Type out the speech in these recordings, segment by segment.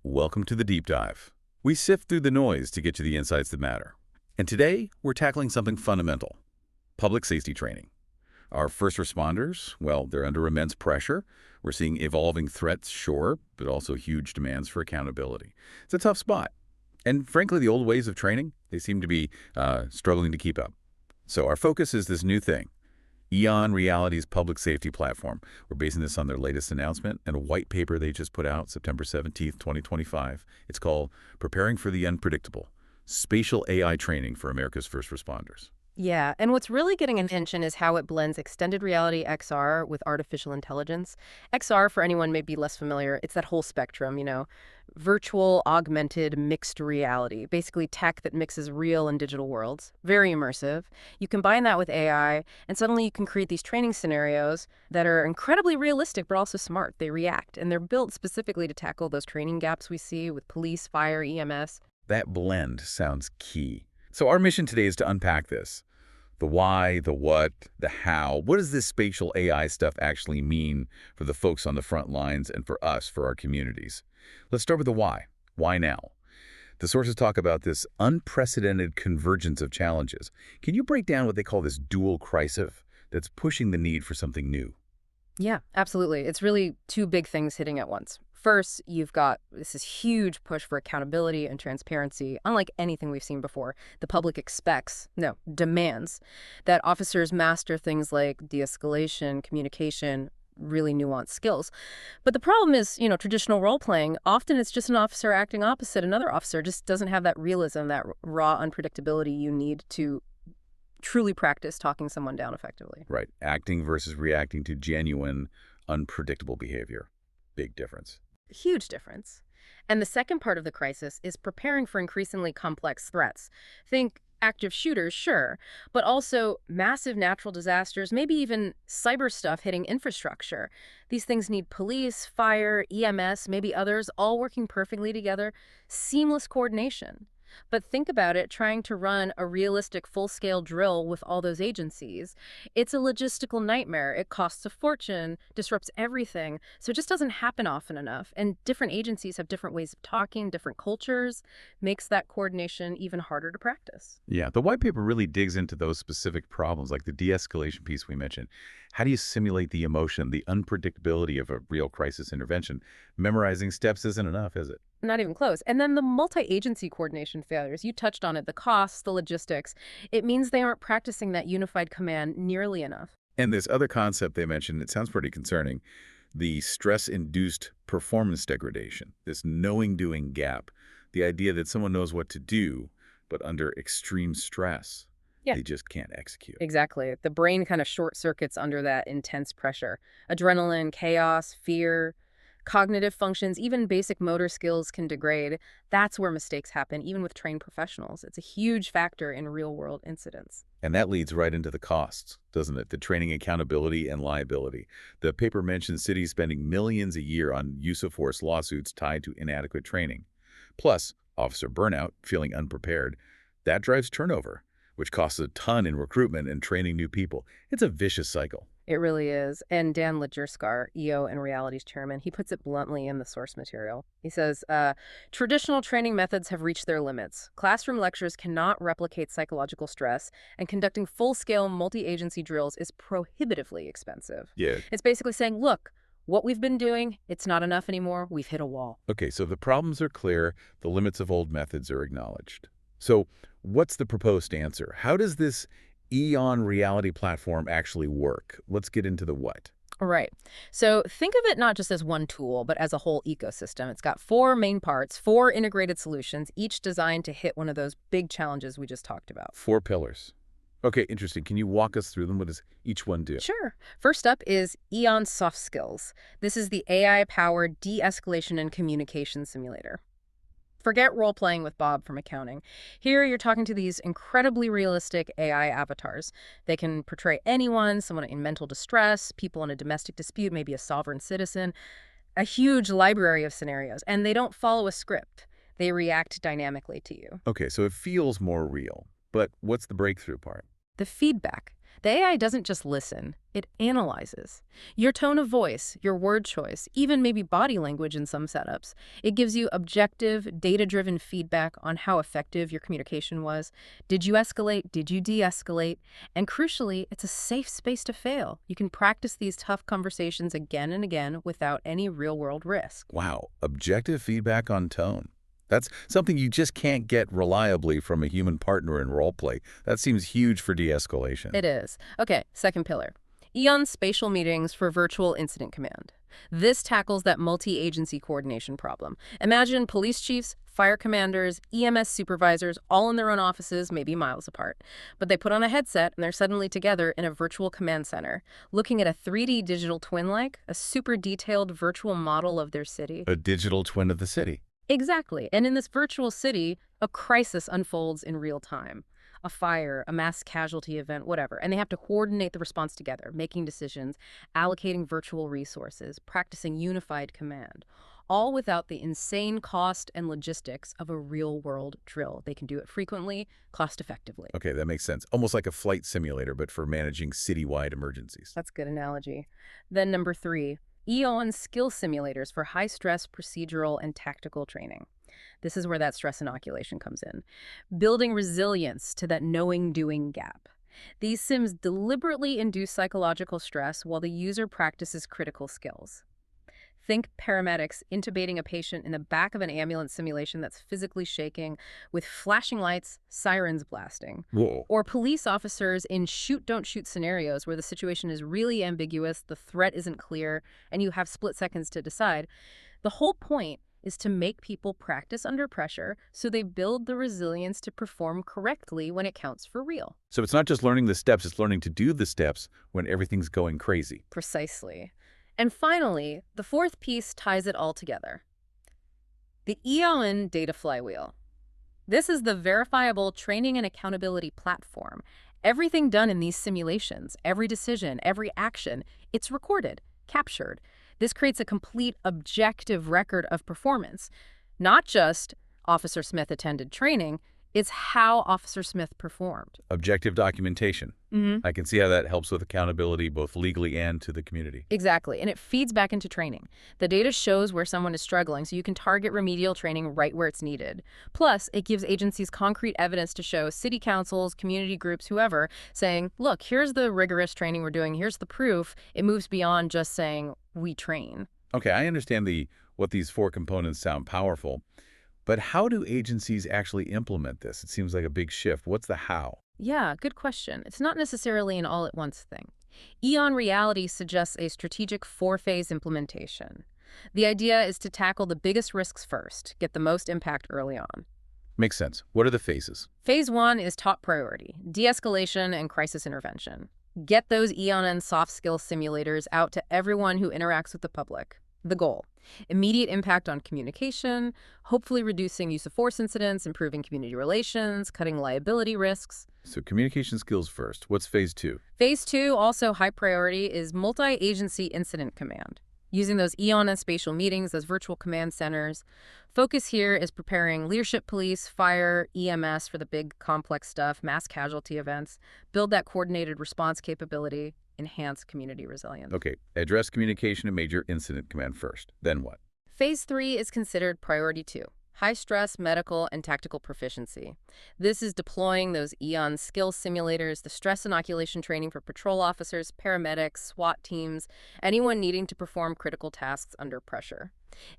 Welcome to the Deep Dive. We sift through the noise to get to the insights that matter. And today, we're tackling something fundamental: public safety training. Our first responders, well, they're under immense pressure. We're seeing evolving threats, sure, but also huge demands for accountability. It's a tough spot. And frankly, the old ways of training, they seem to be struggling to keep up. So our focus is this new thing: EON Reality's public safety platform. We're basing this on their latest announcement and a white paper they just put out September 17th, 2025. It's called Preparing for the Unpredictable: Spatial AI Training for America's First Responders. Yeah, and what's really getting attention is how it blends extended reality XR with artificial intelligence. XR, for anyone may be less familiar, it's that whole spectrum, virtual, augmented, mixed reality, basically tech that mixes real and digital worlds. Very immersive. You combine that with AI, and suddenly you can create these training scenarios that are incredibly realistic, but also smart. They react, and they're built specifically to tackle those training gaps we see with police, fire, EMS. That blend sounds key. So our mission today is to unpack this: the why, the what, the how. What does this spatial AI stuff actually mean for the folks on the front lines and for us, for our communities? Let's start with the why. Why now? The sources talk about this unprecedented convergence of challenges. Can you break down what they call this dual crisis that's pushing the need for something new? Yeah, absolutely. It's really two big things hitting at once. First, you've got this huge push for accountability and transparency, unlike anything we've seen before. The public expects, no, demands, that officers master things like de-escalation, communication, really nuanced skills. But the problem is, traditional role-playing, often it's just an officer acting opposite another officer, just doesn't have that realism, that raw unpredictability you need to truly practice talking someone down effectively. Right. Acting versus reacting to genuine, unpredictable behavior. Big difference. Huge difference. And the second part of the crisis is preparing for increasingly complex threats. Think active shooters, sure, but also massive natural disasters, maybe even cyber stuff hitting infrastructure. These things need police, fire, EMS, maybe others, all working perfectly together. Seamless coordination. But think about it, trying to run a realistic full-scale drill with all those agencies. It's a logistical nightmare. It costs a fortune, disrupts everything. So it just doesn't happen often enough. And different agencies have different ways of talking, different cultures, makes that coordination even harder to practice. Yeah, the white paper really digs into those specific problems, like the de-escalation piece we mentioned. How do you simulate the emotion, the unpredictability of a real crisis intervention? Memorizing steps isn't enough, is it? Not even close. And then the multi-agency coordination failures. You touched on it, the costs, the logistics. It means they aren't practicing that unified command nearly enough. And this other concept they mentioned, it sounds pretty concerning: the stress-induced performance degradation, this knowing-doing gap, the idea that someone knows what to do, but under extreme stress, Yeah. they just can't execute. Exactly. The brain kind of short circuits under that intense pressure. Adrenaline, chaos, fear, cognitive functions, even basic motor skills can degrade. That's where mistakes happen, even with trained professionals. It's a huge factor in real-world incidents. And that leads right into the costs, doesn't it? The training accountability and liability. The paper mentions cities spending millions a year on use of force lawsuits tied to inadequate training. Plus, officer burnout, feeling unprepared. That drives turnover, which costs a ton in recruitment and training new people. It's a vicious cycle. It really is. And Dan Lajerskar, EON Reality's chairman, he puts it bluntly in the source material. He says, traditional training methods have reached their limits. Classroom lectures cannot replicate psychological stress, and conducting full-scale multi-agency drills is prohibitively expensive. Yeah. It's basically saying, look, what we've been doing, it's not enough anymore. We've hit a wall. Okay, so the problems are clear. The limits of old methods are acknowledged. So what's the proposed answer? How does this EON Reality platform actually work? Let's get into the what. All right. So think of it not just as one tool, but as a whole ecosystem. It's got four main parts, four integrated solutions, each designed to hit one of those big challenges we just talked about. 4 pillars. Okay, interesting. Can you walk us through them? What does each one do? Sure. First up is EON Soft Skills. This is the AI-powered de-escalation and communication simulator. Forget role-playing with Bob from accounting. Here, you're talking to these incredibly realistic AI avatars. They can portray anyone, someone in mental distress, people in a domestic dispute, maybe a sovereign citizen, a huge library of scenarios. And they don't follow a script. They react dynamically to you. Okay, so it feels more real. But what's the breakthrough part? The feedback. The AI doesn't just listen, it analyzes. Your tone of voice, your word choice, even maybe body language in some setups. It gives you objective, data-driven feedback on how effective your communication was. Did you escalate? Did you de-escalate? And crucially, it's a safe space to fail. You can practice these tough conversations again and again without any real-world risk. Wow, objective feedback on tone. That's something you just can't get reliably from a human partner in roleplay. That seems huge for de-escalation. It is. Okay, second pillar. EON spatial meetings for virtual incident command. This tackles that multi-agency coordination problem. Imagine police chiefs, fire commanders, EMS supervisors, all in their own offices, maybe miles apart. But they put on a headset and they're suddenly together in a virtual command center, looking at a 3D digital twin-like, a super detailed virtual model of their city. A digital twin of the city. Exactly. And in this virtual city, a crisis unfolds in real time. A fire, a mass casualty event, whatever. And they have to coordinate the response together, making decisions, allocating virtual resources, practicing unified command, all without the insane cost and logistics of a real-world drill. They can do it frequently, cost-effectively. Okay, that makes sense. Almost like a flight simulator, but for managing citywide emergencies. That's a good analogy. Then number 3, EON skill simulators for high-stress procedural and tactical training. This is where that stress inoculation comes in. Building resilience to that knowing-doing gap. These sims deliberately induce psychological stress while the user practices critical skills. Think paramedics intubating a patient in the back of an ambulance simulation that's physically shaking with flashing lights, sirens blasting. Whoa. Or police officers in shoot-don't-shoot scenarios where the situation is really ambiguous, the threat isn't clear, and you have split seconds to decide. The whole point is to make people practice under pressure so they build the resilience to perform correctly when it counts for real. So it's not just learning the steps, it's learning to do the steps when everything's going crazy. Precisely. And finally, the fourth piece ties it all together. The EON data flywheel. This is the verifiable training and accountability platform. Everything done in these simulations, every decision, every action, it's recorded, captured. This creates a complete objective record of performance. Not just Officer Smith attended training, it's how Officer Smith performed. Objective documentation. Mm-hmm. I can see how that helps with accountability, both legally and to the community. Exactly, and it feeds back into training. The data shows where someone is struggling, so you can target remedial training right where it's needed. Plus, it gives agencies concrete evidence to show city councils, community groups, whoever, saying, look, here's the rigorous training we're doing, here's the proof. It moves beyond just saying, we train. Okay, I understand what these four components sound powerful, but how do agencies actually implement this? It seems like a big shift. What's the how? Yeah, good question. It's not necessarily an all-at-once thing. EON Reality suggests a strategic 4-phase implementation. The idea is to tackle the biggest risks first, get the most impact early on. Makes sense. What are the phases? Phase 1 is top priority, de-escalation and crisis intervention. Get those EON and soft skill simulators out to everyone who interacts with the public. The goal: immediate impact on communication, hopefully reducing use of force incidents, improving community relations, cutting liability risks. So communication skills first. What's phase 2? Phase 2, also high priority, is multi-agency incident command. Using those EON and spatial meetings, those virtual command centers. Focus here is preparing leadership police, fire, EMS for the big complex stuff, mass casualty events, build that coordinated response capability, enhance community resilience. Okay, address communication and major incident command first. Then what? Phase 3 is considered priority 2. High-stress medical and tactical proficiency. This is deploying those EON skill simulators, the stress inoculation training for patrol officers, paramedics, SWAT teams, anyone needing to perform critical tasks under pressure,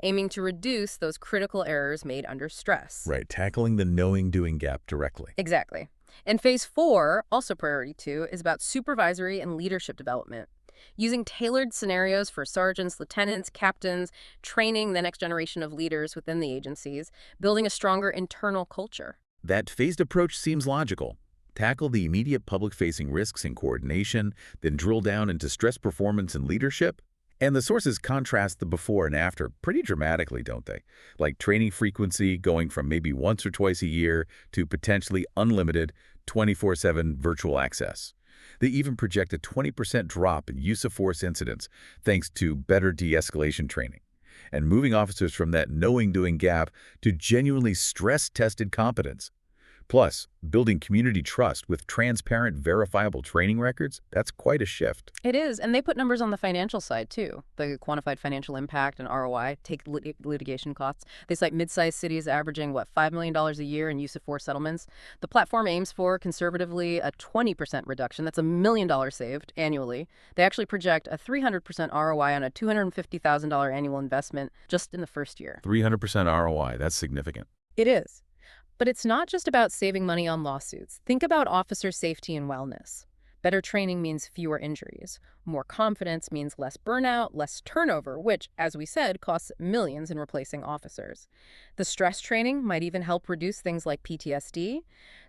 aiming to reduce those critical errors made under stress. Right, tackling the knowing-doing gap directly. Exactly. And Phase 4, also priority 2, is about supervisory and leadership development. Using tailored scenarios for sergeants, lieutenants, captains, training the next generation of leaders within the agencies, building a stronger internal culture. That phased approach seems logical. Tackle the immediate public-facing risks in coordination, then drill down into stress performance and leadership. And the sources contrast the before and after pretty dramatically, don't they? Like training frequency going from maybe once or twice a year to potentially unlimited 24/7 virtual access. They even project a 20% drop in use of force incidents thanks to better de-escalation training, and moving officers from that knowing-doing gap to genuinely stress-tested competence. Plus, building community trust with transparent, verifiable training records, that's quite a shift. It is, and they put numbers on the financial side, too. The quantified financial impact and ROI, take litigation costs. They cite mid-sized cities averaging, $5 million a year in use of force settlements. The platform aims for, conservatively, a 20% reduction. That's $1 million saved annually. They actually project a 300% ROI on a $250,000 annual investment just in the first year. 300% ROI, that's significant. It is. But it's not just about saving money on lawsuits. Think about officer safety and wellness. Better training means fewer injuries. More confidence means less burnout, less turnover, which, as we said, costs millions in replacing officers. The stress training might even help reduce things like PTSD.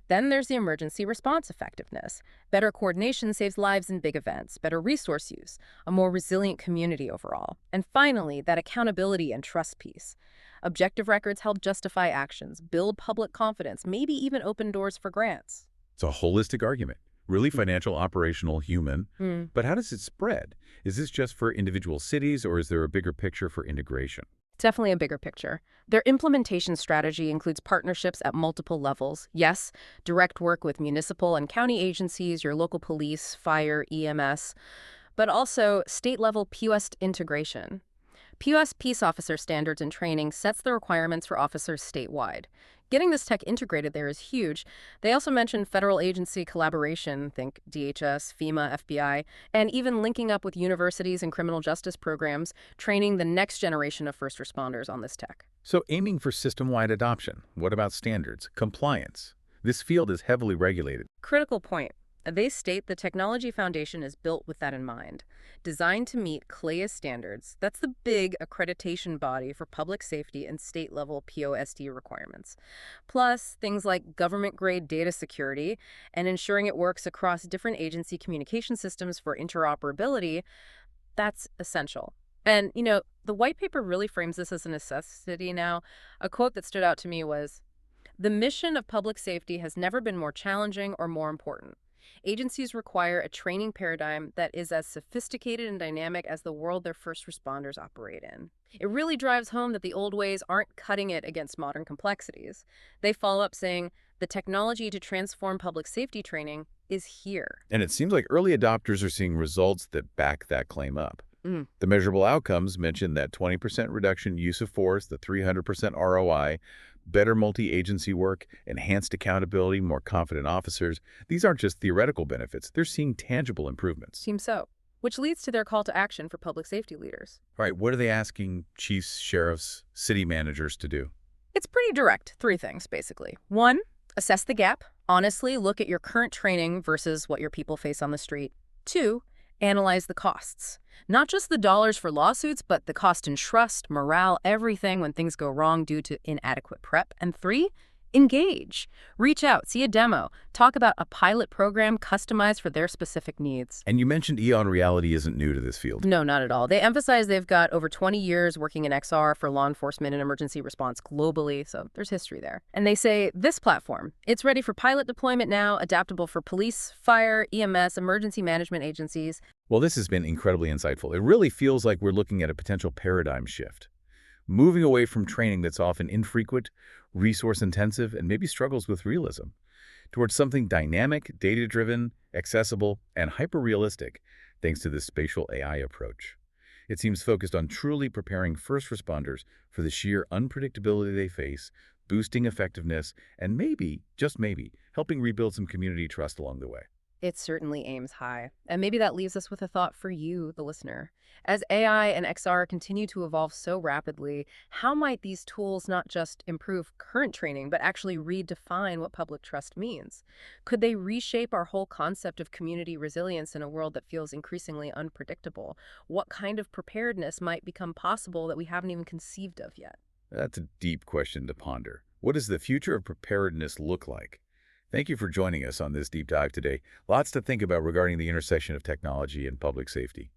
Then there's the emergency response effectiveness. Better coordination saves lives in big events, better resource use, a more resilient community overall. And finally, that accountability and trust piece. Objective records help justify actions, build public confidence, maybe even open doors for grants. It's a holistic argument. Really financial, operational, human. But how does it spread? Is this just for individual cities, or is there a bigger picture for integration? Definitely a bigger picture. Their implementation strategy includes partnerships at multiple levels. Yes, direct work with municipal and county agencies, your local police, fire, EMS, but also state-level POS integration. POS Peace Officer Standards and Training sets the requirements for officers statewide. Getting this tech integrated there is huge. They also mentioned federal agency collaboration, think DHS, FEMA, FBI, and even linking up with universities and criminal justice programs, training the next generation of first responders on this tech. So aiming for system-wide adoption. What about standards, compliance? This field is heavily regulated. Critical point. They state the technology foundation is built with that in mind. Designed to meet CLAIS standards, that's the big accreditation body for public safety and state-level POSD requirements. Plus, things like government-grade data security and ensuring it works across different agency communication systems for interoperability, that's essential. And, the white paper really frames this as a necessity now. A quote that stood out to me was, "The mission of public safety has never been more challenging or more important. Agencies require a training paradigm that is as sophisticated and dynamic as the world their first responders operate in." It really drives home that the old ways aren't cutting it against modern complexities. They follow up saying, the technology to transform public safety training is here. And it seems like early adopters are seeing results that back that claim up. The measurable outcomes mention that 20% reduction use of force, the 300% ROI, better multi-agency work, enhanced accountability, more confident officers. These aren't just theoretical benefits. They're seeing tangible improvements. Seems so. Which leads to their call to action for public safety leaders. All right, what are they asking chiefs, sheriffs, city managers to do? It's pretty direct. 3 things, basically. 1, assess the gap. Honestly, look at your current training versus what your people face on the street. 2, analyze the costs. Not just the dollars for lawsuits, but the cost in trust, morale, everything when things go wrong due to inadequate prep. And 3, engage. Reach out, see a demo, talk about a pilot program customized for their specific needs. And you mentioned EON Reality isn't new to this field. No, not at all. They emphasize they've got over 20 years working in XR for law enforcement and emergency response globally, so there's history there. And they say this platform, it's ready for pilot deployment now, adaptable for police, fire, EMS, emergency management agencies. Well, this has been incredibly insightful. It really feels like we're looking at a potential paradigm shift. Moving away from training that's often infrequent, resource-intensive, and maybe struggles with realism, towards something dynamic, data-driven, accessible, and hyper-realistic, thanks to this spatial AI approach. It seems focused on truly preparing first responders for the sheer unpredictability they face, boosting effectiveness, and maybe, just maybe, helping rebuild some community trust along the way. It certainly aims high. And maybe that leaves us with a thought for you, the listener. As AI and XR continue to evolve so rapidly, how might these tools not just improve current training, but actually redefine what public trust means? Could they reshape our whole concept of community resilience in a world that feels increasingly unpredictable? What kind of preparedness might become possible that we haven't even conceived of yet? That's a deep question to ponder. What does the future of preparedness look like? Thank you for joining us on this deep dive today. Lots to think about regarding the intersection of technology and public safety.